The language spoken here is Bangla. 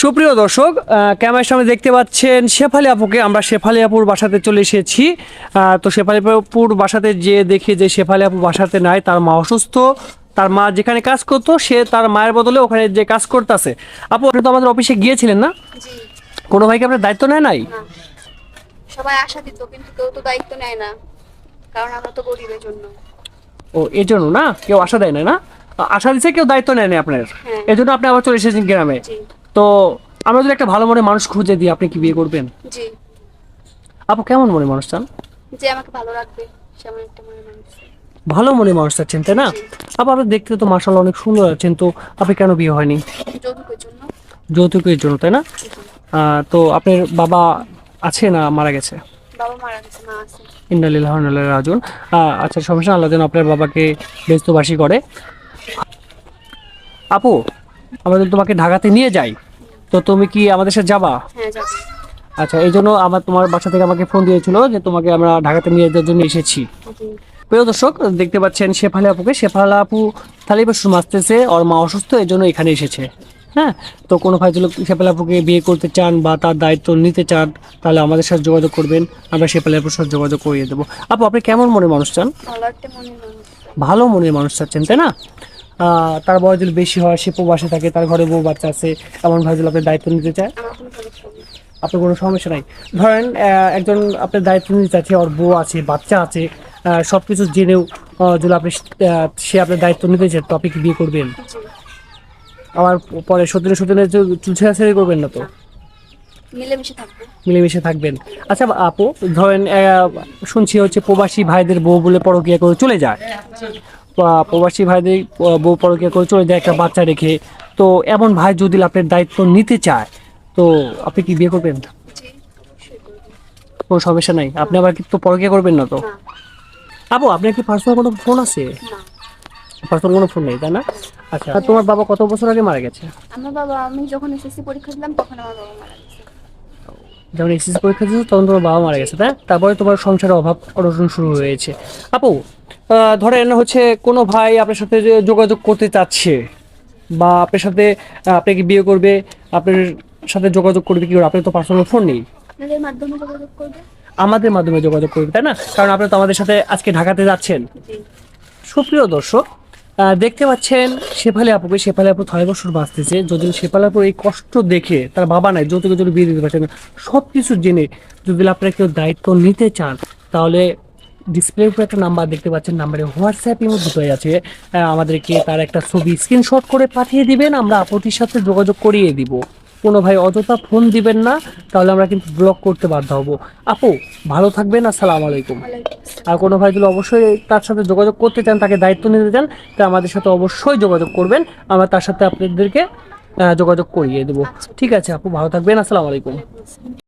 সুপ্রিয় দর্শক, ক্যামেরার সামনে দেখতে পাচ্ছেন শেফালি আপুকে। আমরা শেফালি আপুর বাসাতে চলে এসেছি। তো শেফালি আপুর বাসাতে যে দেখি যে শেফালি আপু বাসাতে নাই, তার মা অসুস্থ। তার মা যেখানে কাজ করতো সে তার মায়ের বদলে ওখানে যে কাজ করতেছে। আপু, আপনি তো আমাদের অফিসে গিয়েছিলেন না? জি। কোনো ভাইকে আপনার দায়িত্ব নেয় নাই? না, সবাই আশা দিত কিন্তু কেউ তো দায়িত্ব নেয় না, কারণ আমরা তো গরিবের জন্য। ও, এই জন্য না কেউ আশা দেয় না? আশা দিচ্ছে, কেউ দায়িত্ব নেয় না আপনার। হ্যাঁ। এই জন্য আপনি আবার চলে এসেছেন গ্রামে। জি। তো আমরা যদি একটা ভালো মনে মানুষ খুঁজে দিই, আপনি কি বিয়ে করবেন? জি। আপু, কেমন মনে মানুষ চান? যে আমাকে ভালো রাখবে, সেমন একটা মনে মানুষ। ভালো মনে মানুষ চাচ্ছেন, তাই না? জি। আপু, আপনি দেখতে তো মাশাআল্লাহ অনেক সুন্দর আছেন, তো আপনি কেন বিয়ে হয়নি? যৌতুকের জন্য। যৌতুকের জন্য, তাই না? জি। তো আপনার বাবা আছে না মারা গেছে? বাবা মারা গেছে, মা আছে। ইন্না লিল্লাহি ওয়া ইন্না ইলাইহি রাজিউন। আচ্ছা, সমস্যা না, আল্লাহ যেন আপনার বাবাকে ব্যস্তবাসী করে। আপু, আমরা যদি তোমাকে ঢাকাতে নিয়ে যাই, তো তুমি কি আমাদের সাথে যাবা? হ্যাঁ, যাবে। আচ্ছা, এই জন্য তোমার বাসা থেকে আমাকে ফোন দিয়েছিল যে তোমাকে আমরা ঢাকাতে নিয়ে যাওয়ার জন্য এসেছি। জি। প্রিয় দর্শক, দেখতে পাচ্ছেন শেফালি আপুকে। শেফালি আপু থালি বাসন মাজতেছে, ওর মা অসুস্থ, এই জন্য এখানে এসেছে। হ্যাঁ, তো কোনো ভাই যদি শেফালি আপুকে বিয়ে করতে চান বা তার দায়িত্ব নিতে চান, তাহলে আমাদের সাথে যোগাযোগ করবেন, আমরা শেফালি আপুর সাথে যোগাযোগ করিয়ে দেবো। আপু, আপনি কেমন মনে মানুষ চান? ভালো একটা মনে মানুষ। ভালো মনের মানুষ চাচ্ছেন, তাই না? তার বয়স যদি বেশি হয়, সে প্রবাসে থাকে, তার ঘরে বউ বাচ্চা আছে, এমন ভাই যদি আপনার দায়িত্ব নিতে চায়, আমার কোনো সমস্যা নেই। আপনার কোনো সমস্যা নাই। ধরেন একজন আপনার দায়িত্ব নিতে চাচ্ছে, ওর বউ আছে, বাচ্চা আছে, সব কিছু জেনেও যদি আপনি সে আপনার দায়িত্ব নিতে চায়, তো আপনি কি বিয়ে করবেন? জি। আবার পরে সত্যি সত্যি ছেড়াছেড়ি করবেন না তো? মিলেমিশে থাকবো। মিলেমিশে থাকবেন। আচ্ছা আপু, ধরেন শুনছি হচ্ছে প্রবাসী ভাইদের বউ বলে পরকীয়া করে চলে যায়। প্রবাসী ভাইদের বউ পরকীয়া করে চলে যায় একটা বাচ্চা রেখে। তো এমন ভাই যদি আপনার দায়িত্ব নিতে চায়, তো আপনি কি বিয়ে করবেন? জি, অবশ্যই করবো। কোনো সমস্যা নাই। আপনি আবার কিন্তু পরকীয়া করবেন না তো? না। আপু, আপনার কি পার্সোনাল কোনো ফোন আছে? না। পার্সোনাল কোনো ফোন নেই, তাই না? আচ্ছা, আর তোমার বাবা কত বছর আগে মারা গেছে? আমার বাবা, আমি যখন এসএসসি পরীক্ষা দিলাম তখন আমার বাবা মারা গেছে। যখন এসএসসি পরীক্ষা দিয়েছো তখন তোমার বাবা মারা গেছে, তাই? তারপরে তোমার সংসারের অভাব অনটন শুরু হয়েছে। আপু, ধরেন হচ্ছে কোনো ভাই আপনার সাথে যে যোগাযোগ করতে চাচ্ছে বা আপনার সাথে আপনাকে বিয়ে করবে, আপনার সাথে যোগাযোগ করবে কি করে? আপনার তো পার্সোনাল ফোন নেই। আপনাদের মাধ্যমে যোগাযোগ করবে। আমাদের মাধ্যমে যোগাযোগ করবে, তাই না? কারণ আপনি তো আমাদের সাথে আজকে ঢাকাতে যাচ্ছেন। জি। সুপ্রিয় দর্শক, দেখতে পাচ্ছেন শেফালি আপুকে। শেফালি আপু 6 বছর বাঁচতেছে। যদি শেফালি আপুর এই কষ্ট দেখে, তার বাবা নাই, যৌতুকে যদি বিয়ে দিতে পারছেন না, সব কিছু জেনে যদি আপনারা কেউ দায়িত্ব নিতে চান, তাহলে ডিসপ্লের উপর একটা নাম্বার দেখতে পাচ্ছেন, নাম্বারে হোয়াটসঅ্যাপ ইমো দুটোই আছে। আমাদেরকে তার একটা ছবি স্ক্রিনশট করে পাঠিয়ে দিবেন, আমরা আপুটির সাথে যোগাযোগ করিয়ে দিব। কোনো ভাই অযথা ফোন দিবেন না, তাহলে আমরা কিন্তু ব্লক করতে বাধ্য হব। আপু, ভালো থাকবেন। আসসালামু আলাইকুম। ওয়ালাইকুম আসসালাম। আর কোনো ভাই যদি অবশ্যই তার সাথে যোগাযোগ করতে চান, তাকে দায়িত্ব নিতে চান, তা আমাদের সাথে অবশ্যই যোগাযোগ করবেন, আমরা তার সাথে আপনাদেরকে যোগাযোগ করিয়ে দেবো। আচ্ছা। ঠিক আছে আপু, ভালো থাকবেন। আসসালামু আলাইকুম। ওয়ালাইকুম আসসালাম।